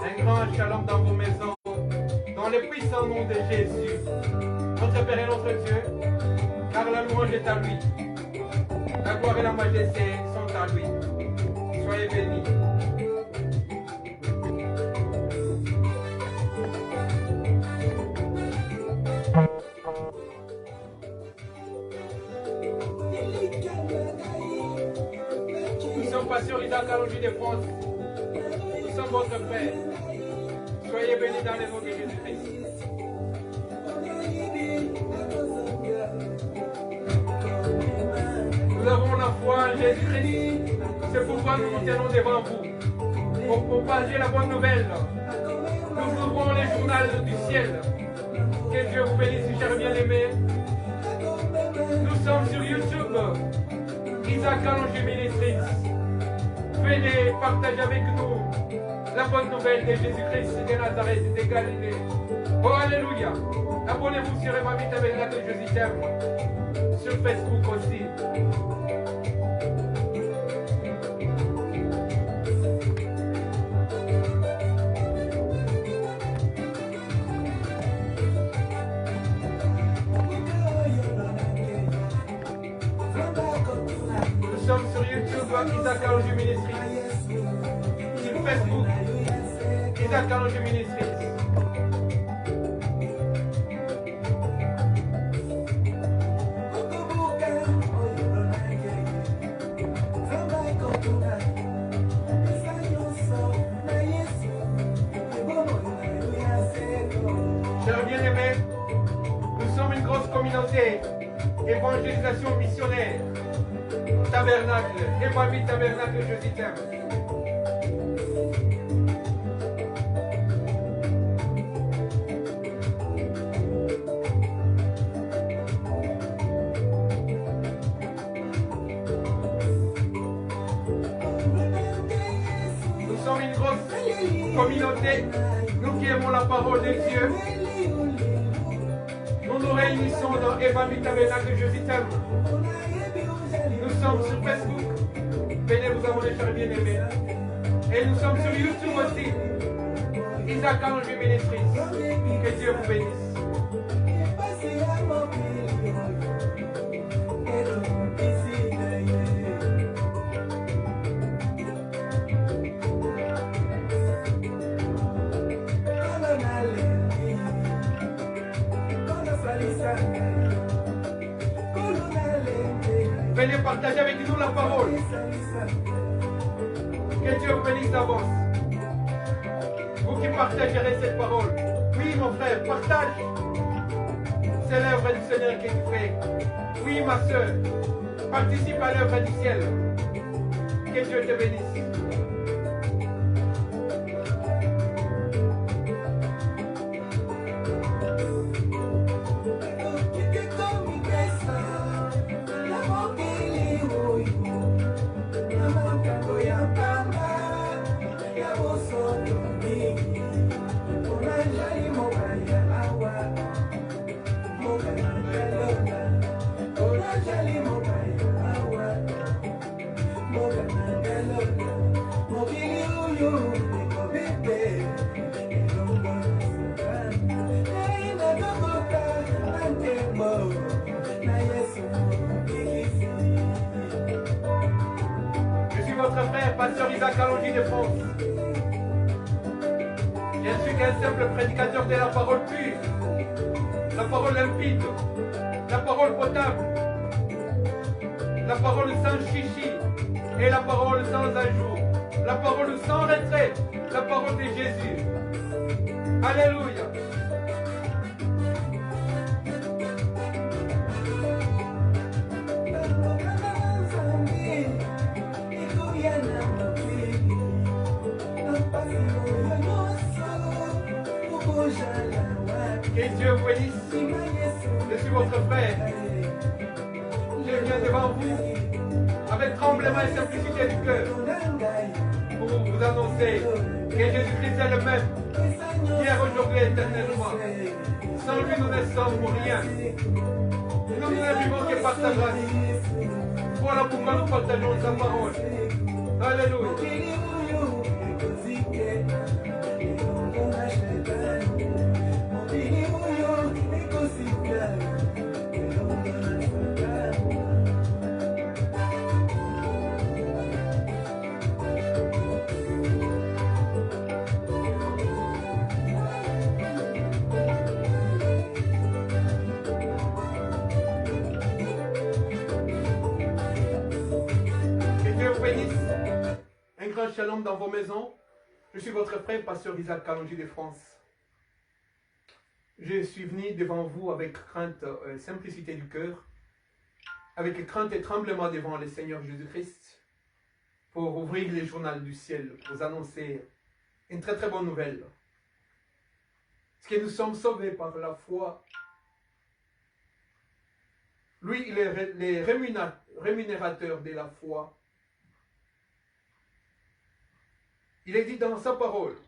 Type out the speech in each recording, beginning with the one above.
Un grand shalom dans vos maisons, dans le puissant nom de Jésus. Notre Père et notre Dieu, car la louange est à lui. La gloire et la majesté sont à lui. Soyez bénis. Nous sommes pas sur l'Ida Kalonji de France. Nous sommes votre Père. Soyez bénis dans le nom de Jésus-Christ. Nous avons la foi en Jésus-Christ. C'est pourquoi nous nous tenons devant vous pour propager la bonne nouvelle. Nous ouvrons les journaux du ciel. Que Dieu vous bénisse, chers bien-aimés. Nous sommes sur YouTube. Isaac Kalonji Ministries. Venez partager avec nous la bonne nouvelle de Jésus-Christ de Nazareth, de Galilée. Oh, alléluia. Abonnez-vous sur Eva Vite avec laquelle je t'aime. Sur Facebook aussi. Nous sommes sur YouTube, Isaac Kalonji Ministries. Sur Facebook, Isaac Kalonji Ministries. Chers bien-aimés, nous sommes une grosse communauté, évangélisation missionnaire, tabernacle, Eva Tabernacle, je t'aime. Nous sommes une grosse communauté, nous qui aimons la parole de Dieu. Nous nous réunissons dans Eva Tabernacle, je t'aime. Nous sommes sur Facebook. Venez vous abonner, chers bien-aimés. Et nous sommes sur YouTube aussi. Isaac Kalonji Ministries. Que Dieu vous bénisse. Venez partager avec nous la parole. Que Dieu vous bénisse d'avance. Vous qui partagerez cette parole. Oui, mon frère, partage. C'est l'œuvre du Seigneur que tu fais. Oui, ma soeur, participe à l'œuvre du ciel. Que Dieu te bénisse. Je suis votre frère, pasteur Isaac Kalonji de France. Je ne suis qu'un simple prédicateur de la parole pure, la parole limpide, la parole potable, la parole sans chichi et la parole sans ajout, la parole sans retrait, la parole de Jésus. Alléluia. Que Dieu vous bénisse. Je suis votre frère. Je viens devant vous avec tremblement et simplicité du cœur pour vous annoncer que Jésus-Christ est le même, hier, aujourd'hui et éternellement. Sans lui, nous ne sommes pour rien. Nous ne vivons que par sa grâce. Voilà pourquoi nous partageons sa parole. Alléluia. Shabbat Shalom dans vos maisons. Je suis votre frère, pasteur Isaac Kalonji de France. Je suis venu devant vous avec crainte et simplicité du cœur, avec crainte et tremblement devant le Seigneur Jésus-Christ, pour ouvrir les journaux du ciel, pour vous annoncer une très très bonne nouvelle. Parce que nous sommes sauvés par la foi. Lui, il est le rémunérateur de la foi. Il est dit dans sa parole.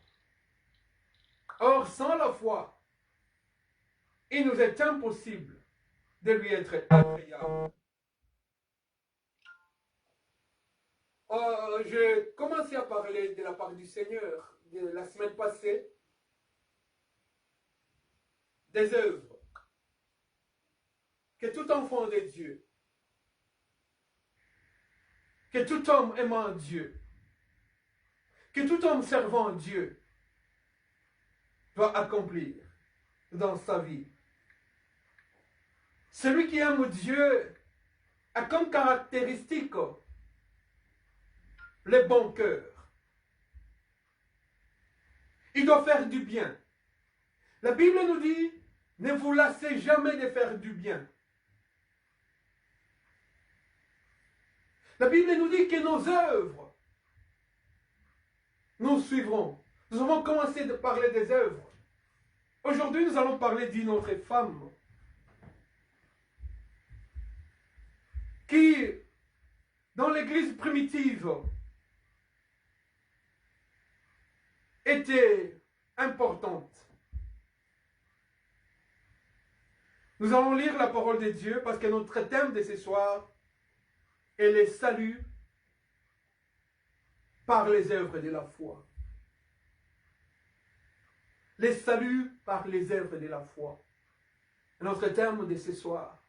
Or, sans la foi, il nous est impossible de lui être agréable. J'ai commencé à parler de la part du Seigneur de la semaine passée, des œuvres que tout enfant de Dieu, que tout homme aimant Dieu, que tout homme servant Dieu doit accomplir dans sa vie. Celui qui aime Dieu a comme caractéristique le bon cœur. Il doit faire du bien. La Bible nous dit, ne vous lassez jamais de faire du bien. La Bible nous dit que nos œuvres nous suivront. Nous avons commencé de parler des œuvres. Aujourd'hui, nous allons parler d'une autre femme qui, dans l'église primitive, était importante. Nous allons lire la parole de Dieu parce que notre thème de ce soir est le salut par les œuvres de la foi. Le salut par les œuvres de la foi. Notre thème de ce soir.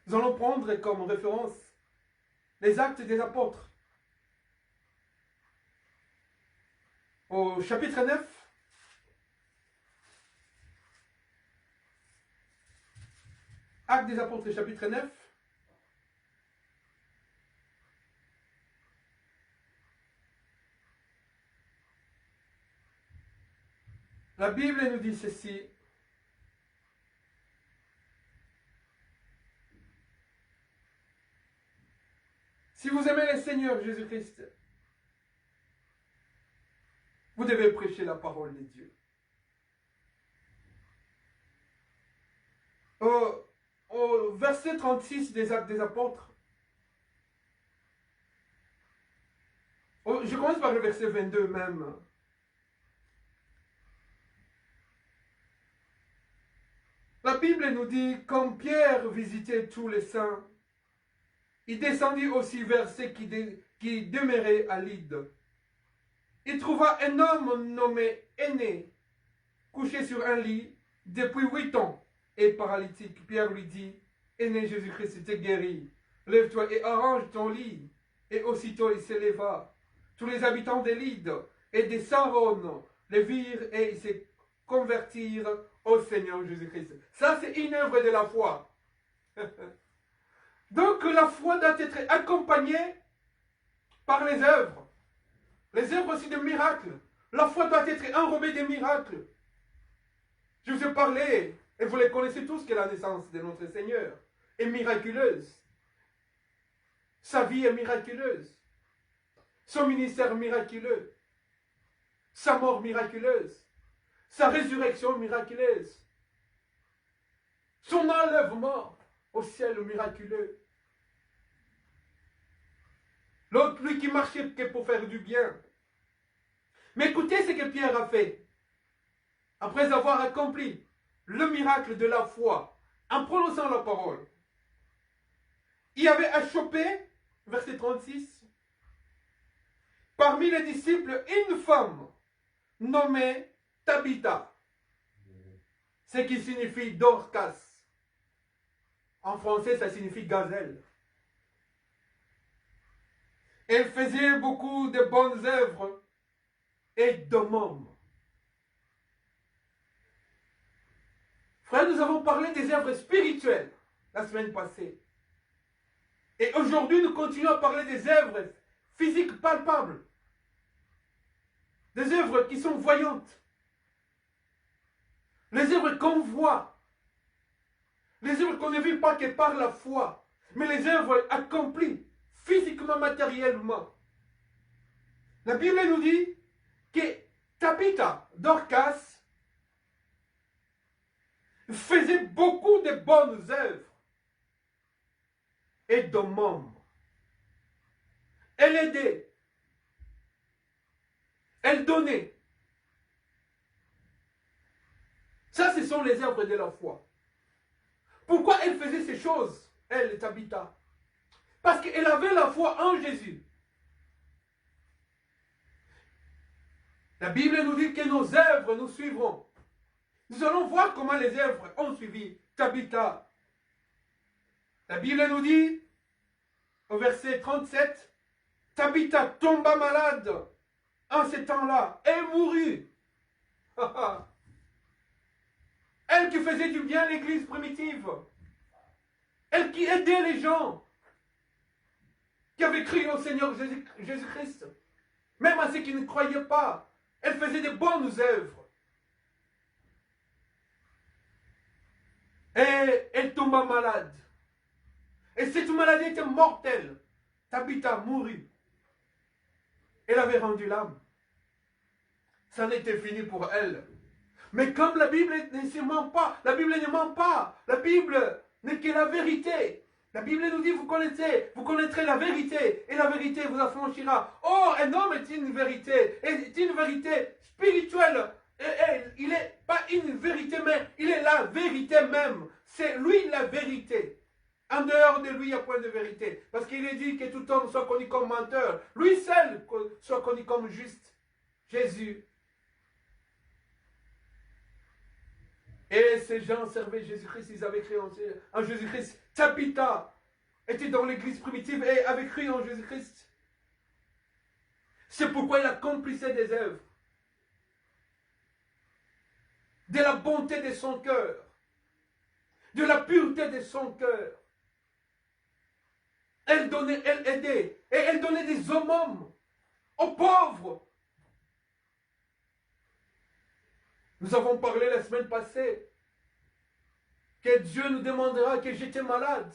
Nous allons prendre comme référence les actes des apôtres. Au chapitre 9, Actes des apôtres, chapitre 9. La Bible nous dit ceci. Si vous aimez le Seigneur Jésus-Christ, vous devez prêcher la parole de Dieu. Au verset 36 des Actes des Apôtres, je commence par le verset 22 même. La Bible nous dit, comme Pierre visitait tous les saints, il descendit aussi vers ceux qui demeuraient à Lyde. Il trouva un homme nommé Aîné, couché sur un lit depuis 8 ans et paralytique. Pierre lui dit, Aîné, Jésus-Christ t'est guéri. Lève-toi et arrange ton lit. Et aussitôt il s'éleva. Tous les habitants de Lyde et de Saron les virent et ils se convertirent au Seigneur Jésus-Christ. Ça, c'est une œuvre de la foi. Donc, la foi doit être accompagnée par les œuvres. Les œuvres aussi de miracles. La foi doit être enrobée de miracles. Je vous ai parlé, et vous les connaissez tous, que la naissance de notre Seigneur est miraculeuse. Sa vie est miraculeuse. Son ministère miraculeux. Sa mort miraculeuse. Sa résurrection miraculeuse. Son enlèvement au ciel miraculeux. L'autre, lui qui marchait que pour faire du bien. Mais écoutez ce que Pierre a fait. Après avoir accompli le miracle de la foi, en prononçant la parole, il y avait achoppé, verset 36, parmi les disciples, une femme nommée Tabitha, ce qui signifie Dorcas. En français, ça signifie gazelle. Elle faisait beaucoup de bonnes œuvres et d'aumônes. Frère, nous avons parlé des œuvres spirituelles la semaine passée. Et aujourd'hui, nous continuons à parler des œuvres physiques palpables. des œuvres qui sont voyantes, les œuvres qu'on voit, les œuvres qu'on ne vit pas que par la foi, mais les œuvres accomplies physiquement, matériellement. La Bible nous dit que Tabitha, Dorcas, faisait beaucoup de bonnes œuvres et de membres. Elle aidait, elle donnait. Ça, ce sont les œuvres de la foi. Pourquoi elle faisait ces choses, elle, Tabitha? Parce qu'elle avait la foi en Jésus. La Bible nous dit que nos œuvres nous suivront. Nous allons voir comment les œuvres ont suivi Tabitha. La Bible nous dit, au verset 37, Tabitha tomba malade en ce temps-là et mourut. Elle qui faisait du bien à l'église primitive. Elle qui aidait les gens qui avaient cru au Seigneur Jésus-Christ. Même à ceux qui ne croyaient pas. Elle faisait de bonnes œuvres. Et elle tomba malade. Et cette maladie était mortelle. Tabitha mourut. Elle avait rendu l'âme. Ça n'était fini pour elle. Mais comme la Bible ne se ment pas, la Bible ne ment pas. La Bible n'est que la vérité. La Bible nous dit, vous connaîtrez la vérité, et la vérité vous affranchira. Oh, un homme est une vérité, est une vérité spirituelle. Et il n'est pas une vérité, mais il est la vérité même. C'est lui la vérité. En dehors de lui, il n'y a point de vérité. Parce qu'il est dit que tout homme soit connu comme menteur. Lui seul soit connu comme juste. Jésus. Et ces gens servaient Jésus-Christ, ils avaient cru en Jésus-Christ. Tabitha était dans l'église primitive et avait cru en Jésus-Christ. C'est pourquoi il accomplissait des œuvres. De la bonté de son cœur. De la pureté de son cœur. Elle donnait, elle aidait. Et elle donnait des aumônes aux pauvres. Nous avons parlé la semaine passée que Dieu nous demandera que j'étais malade.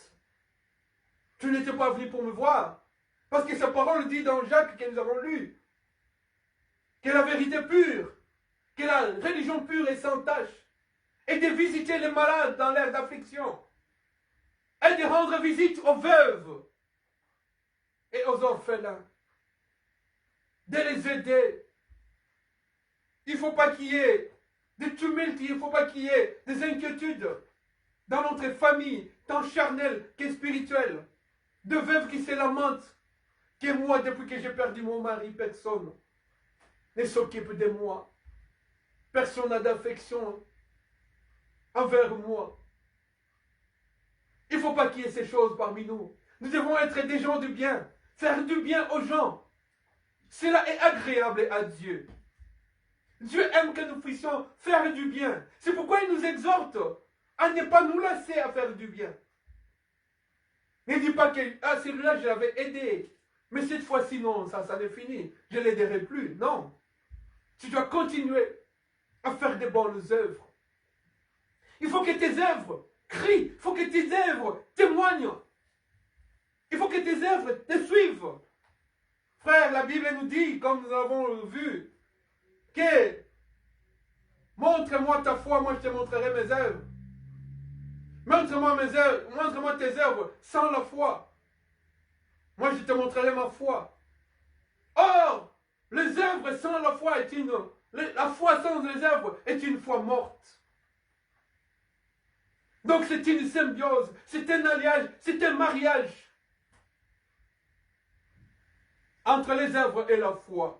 Tu n'étais pas venu pour me voir. Parce que sa parole dit dans Jacques que nous avons lu que la vérité pure, que la religion pure et sans tache est de visiter les malades dans l'air d'affliction et de rendre visite aux veuves et aux orphelins, de les aider. Il ne faut pas qu'il y ait des tumultes, il ne faut pas qu'il y ait des inquiétudes dans notre famille, tant charnelle que spirituelle, de veuves qui se lamentent, que moi, depuis que j'ai perdu mon mari, personne ne s'occupe de moi. Personne n'a d'affection envers moi. Il ne faut pas qu'il y ait ces choses parmi nous. Nous devons être des gens du bien, faire du bien aux gens. Cela est agréable à Dieu. Dieu aime que nous puissions faire du bien. C'est pourquoi il nous exhorte à ne pas nous lasser à faire du bien. Ne dis pas que celui-là je l'avais aidé, mais cette fois-ci non, ça n'est fini. Je ne l'aiderai plus. Non. Tu dois continuer à faire de bonnes œuvres. Il faut que tes œuvres crient. Il faut que tes œuvres témoignent. Il faut que tes œuvres te suivent. Frère, la Bible nous dit, comme nous avons vu, que montre-moi ta foi, moi je te montrerai mes œuvres. Montre-moi mes œuvres, montre-moi tes œuvres sans la foi. Moi je te montrerai ma foi. Or, les œuvres sans la foi la foi sans les œuvres est une foi morte. Donc c'est une symbiose, c'est un alliage, c'est un mariage entre les œuvres et la foi.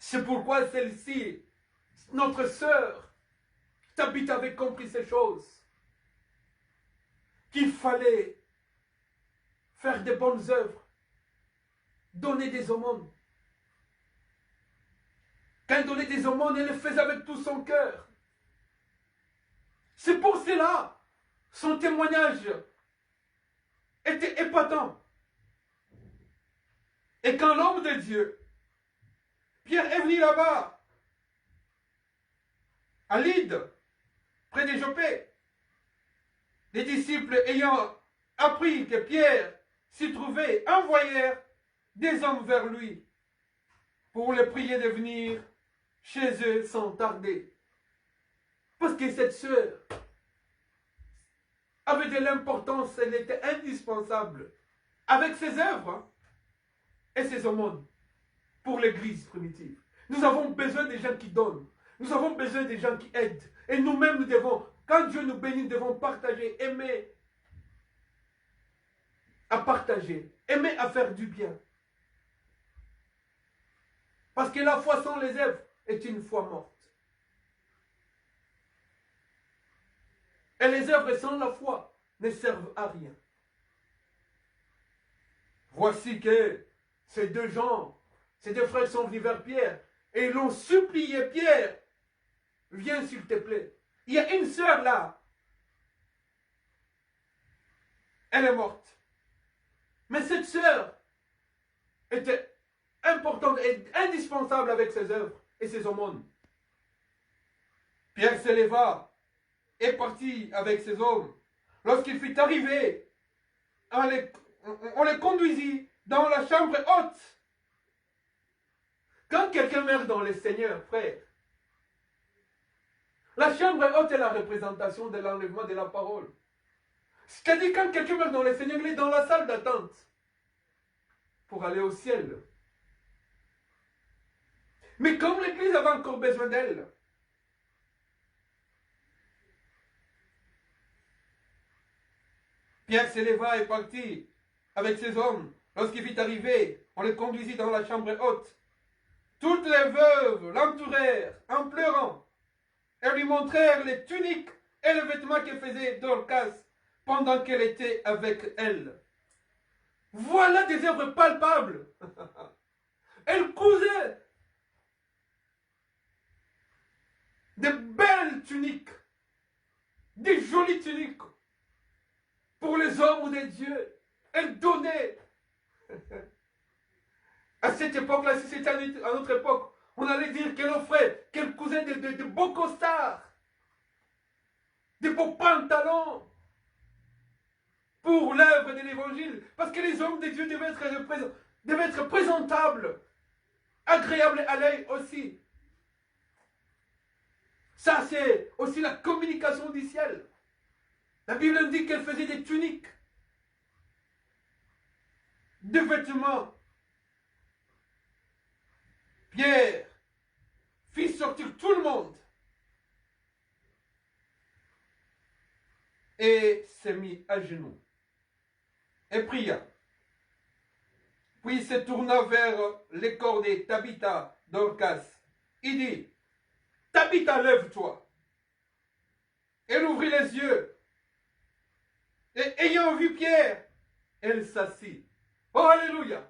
C'est pourquoi celle-ci, notre sœur, Tabitha avait compris ces choses. Qu'il fallait faire de bonnes œuvres, donner des aumônes. Quand elle donnait des aumônes, elle le faisait avec tout son cœur. C'est pour cela, son témoignage était épatant. Et quand l'homme de Dieu Pierre est venu là-bas, à Lydde, près de Jopé. Les disciples ayant appris que Pierre s'y trouvait, envoyèrent des hommes vers lui pour le prier de venir chez eux sans tarder. Parce que cette sœur avait de l'importance, elle était indispensable avec ses œuvres et ses aumônes pour l'église primitive. Nous avons besoin des gens qui donnent. Nous avons besoin des gens qui aident. Et nous-mêmes, nous devons, quand Dieu nous bénit, nous devons partager, aimer à partager, aimer à faire du bien. Parce que la foi sans les œuvres est une foi morte. Et les œuvres sans la foi ne servent à rien. Voici que ces deux gens, ces deux frères sont venus vers Pierre et ils l'ont supplié, Pierre, viens s'il te plaît. Il y a une sœur là. Elle est morte. Mais cette sœur était importante et indispensable avec ses œuvres et ses aumônes. Pierre se leva et partit avec ses hommes. Lorsqu'il fut arrivé, on les conduisit dans la chambre haute. Quand quelqu'un meurt dans le Seigneur, frère, la chambre haute est la représentation de l'enlèvement de la parole. C'est-à-dire quand quelqu'un meurt dans le Seigneur, il est dans la salle d'attente pour aller au ciel. Mais comme l'Église avait encore besoin d'elle, Pierre se leva et partit avec ses hommes. Lorsqu'il fut arrivé, on les conduisit dans la chambre haute. Toutes les veuves l'entourèrent en pleurant et lui montrèrent les tuniques et les vêtements que faisait Dorcas pendant qu'elle était avec elle. Voilà des œuvres palpables. Elle cousait de belles tuniques, des jolies tuniques pour les hommes de Dieu. Elle donnait. À cette époque-là, si c'était à notre époque, on allait dire qu'elle offrait, qu'elle cousait de beaux costards, de beaux pantalons pour l'œuvre de l'évangile. Parce que les hommes de Dieu devaient être présentables, agréables à l'œil aussi. Ça, c'est aussi la communication du ciel. La Bible nous dit qu'elle faisait des tuniques, des vêtements. Pierre fit sortir tout le monde et s'est mis à genoux et pria. Puis il se tourna vers les corps de Tabitha, Dorcas. Il dit, Tabitha, lève-toi. Elle ouvrit les yeux. Et ayant vu Pierre, elle s'assit. Oh, alléluia.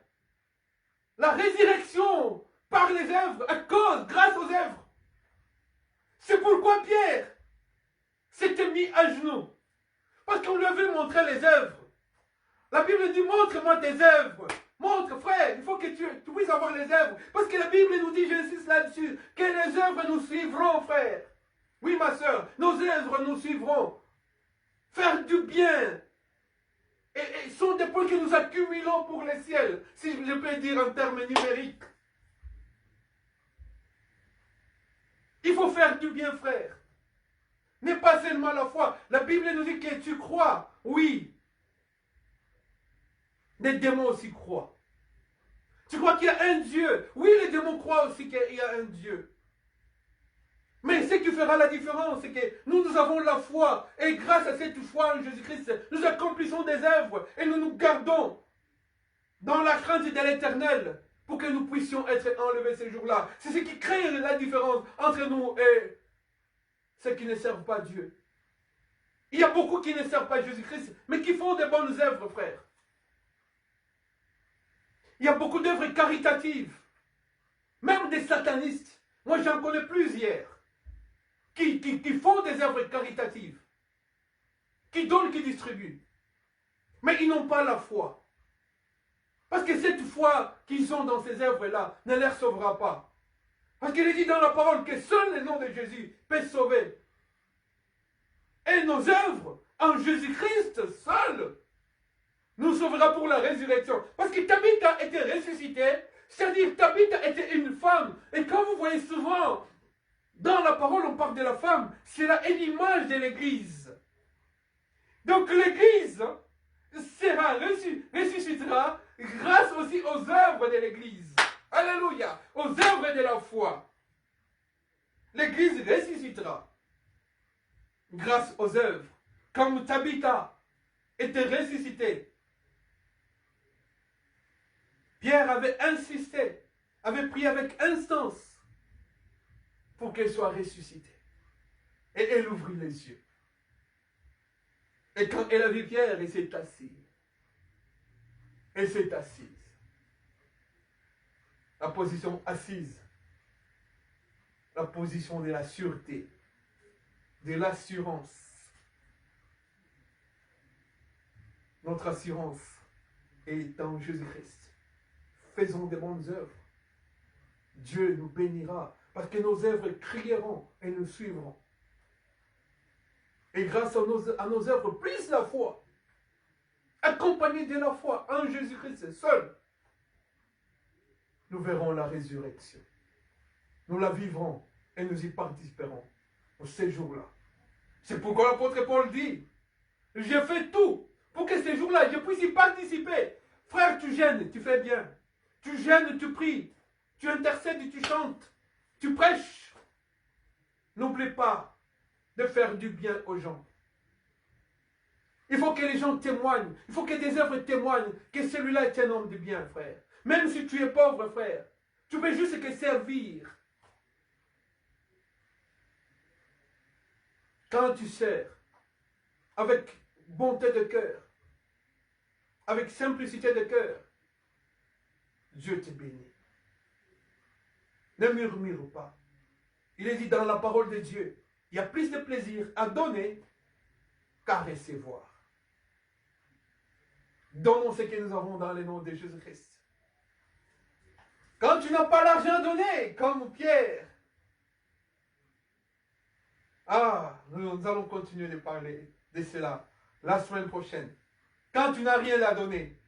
La résurrection par les œuvres, grâce aux œuvres. C'est pourquoi Pierre s'était mis à genoux. Parce qu'on lui avait montré les œuvres. La Bible dit, montre-moi tes œuvres. Montre, frère, il faut que tu puisses avoir les œuvres. Parce que la Bible nous dit, j'insiste là-dessus, que les œuvres nous suivront, frère. Oui, ma soeur, nos œuvres nous suivront. Faire du bien. Et sont des points que nous accumulons pour le ciel, si je peux dire en termes numériques. Il faut faire du bien, frère. Mais pas seulement la foi. La Bible nous dit que tu crois, oui. Les démons aussi croient. Tu crois qu'il y a un Dieu. Oui, les démons croient aussi qu'il y a un Dieu. Mais ce qui fera la différence, c'est que nous avons la foi. Et grâce à cette foi en Jésus-Christ, nous accomplissons des œuvres. Et nous nous gardons dans la crainte de l'éternel pour que nous puissions être enlevés ce jour-là. C'est ce qui crée la différence entre nous et ceux qui ne servent pas Dieu. Il y a beaucoup qui ne servent pas Jésus-Christ, mais qui font de bonnes œuvres, frère. Il y a beaucoup d'œuvres caritatives. Même des satanistes. Moi, j'en connais plusieurs. Qui font des œuvres caritatives. Qui donnent, qui distribuent. Mais ils n'ont pas la foi. Parce que cette foi qu'ils ont dans ces œuvres-là ne les sauvera pas. Parce qu'il est dit dans la parole que seul le nom de Jésus peut sauver. Et nos œuvres en Jésus-Christ seul nous sauvera pour la résurrection. Parce que Tabitha était ressuscitée, c'est-à-dire Tabitha était une femme. Et quand vous voyez souvent dans la parole on parle de la femme, c'est là une image de l'Église. Donc l'Église ressuscitera grâce aussi aux œuvres de l'Église. Alléluia, aux œuvres de la foi. L'Église ressuscitera grâce aux œuvres. Comme Tabitha était ressuscitée, Pierre avait insisté, avait prié avec instance pour qu'elle soit ressuscitée. Et elle ouvrit les yeux. Et quand elle a vu Pierre, elle s'est assise. Elle s'est assise. La position assise. La position de la sûreté. De l'assurance. Notre assurance est en Jésus-Christ. Faisons de bonnes œuvres. Dieu nous bénira parce que nos œuvres crieront et nous suivront. Et grâce à nos œuvres, plus la foi, accompagnée de la foi en Jésus-Christ seul, nous verrons la résurrection. Nous la vivrons et nous y participerons au séjour-là. C'est pourquoi l'apôtre Paul dit, j'ai fait tout pour que ces jours-là, je puisse y participer. Frère, tu gênes, tu fais bien. Tu gênes, tu pries. Tu intercèdes, tu chantes. Tu prêches. N'oublie pas de faire du bien aux gens. Il faut que les gens témoignent. Il faut que des œuvres témoignent que celui-là est un homme de bien, frère. Même si tu es pauvre, frère. Tu veux juste que servir. Quand tu sers avec bonté de cœur, avec simplicité de cœur, Dieu te bénit. Ne murmure pas. Il est dit dans la parole de Dieu, il y a plus de plaisir à donner qu'à recevoir. Donnons ce que nous avons dans le nom de Jésus-Christ. Quand tu n'as pas l'argent à donner, comme Pierre, nous allons continuer de parler de cela la semaine prochaine. Quand tu n'as rien à donner,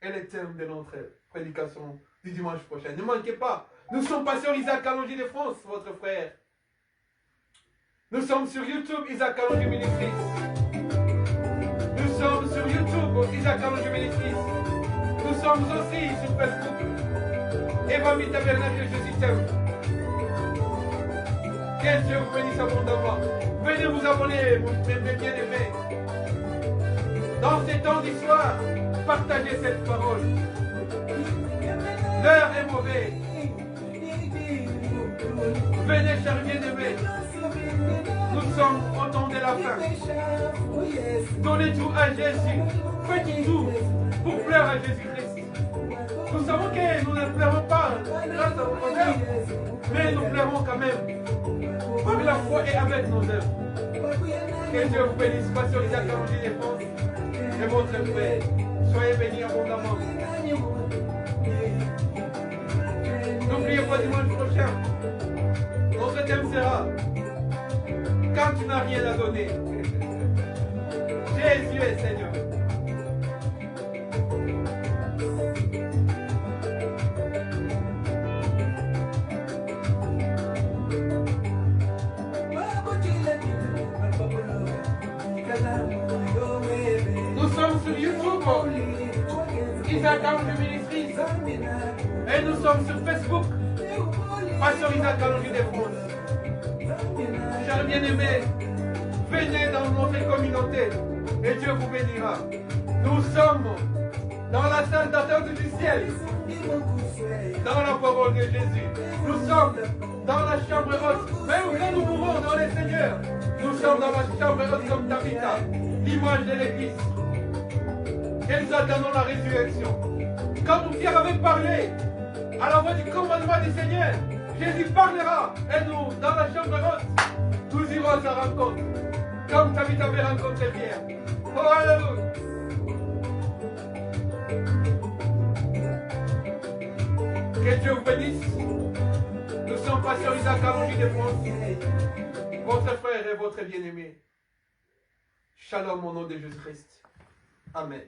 et le thème de notre prédication du dimanche prochain. Ne manquez pas, nous sommes pasteurs Isaac Allongé de France, votre frère. Nous sommes sur YouTube, Isaac Allongé Ministries. Nous sommes sur YouTube, Isaac Allongé Ministries. Nous sommes aussi sur Facebook. Eva Tabernacle, Jésus t'aime. Que Dieu vous bénisse abondamment. Venez vous abonner, mes bien-aimés. Dans ces temps d'histoire, partagez cette parole. L'heure est mauvaise. Venez, chers bien-aimés. Nous sommes au temps de la fin. Donnez tout à Jésus. Faites tout pour plaire à Jésus-Christ. Nous savons que nous ne plairons pas grâce à nos œuvres, mais nous plairons quand même. Par la foi et avec nos œuvres. Que Dieu vous bénisse, pasteur Isaac Allongé de France et votre frère. Soyez bénis abondamment. N'oubliez pas dimanche prochain. Notre thème sera quand tu n'as rien à donner. Jésus est Seigneur. Nous sommes sur YouTube, Isaac Allongé Ministries, et nous sommes sur Facebook, Pasteur Isaac Allongé de France. Chers bien-aimés, venez dans notre communauté et Dieu vous bénira. Nous sommes dans la salle d'attente du ciel, dans la parole de Jésus. Nous sommes dans la chambre haute, même quand nous mourrons dans le Seigneur. Nous sommes dans la chambre haute comme Tabitha, l'image de l'Église. Et nous attendons la résurrection. Quand Pierre avait parlé à la voix du commandement du Seigneur, Jésus parlera et nous, dans la chambre haute, nous irons à sa rencontre. Comme Tabitha avait rencontré Pierre. Oh, alléluia. Que Dieu vous bénisse. sang, pasteur Isaac Alongi de France, votre frère et votre bien-aimé. Shalom au nom de Jésus-Christ. Amen.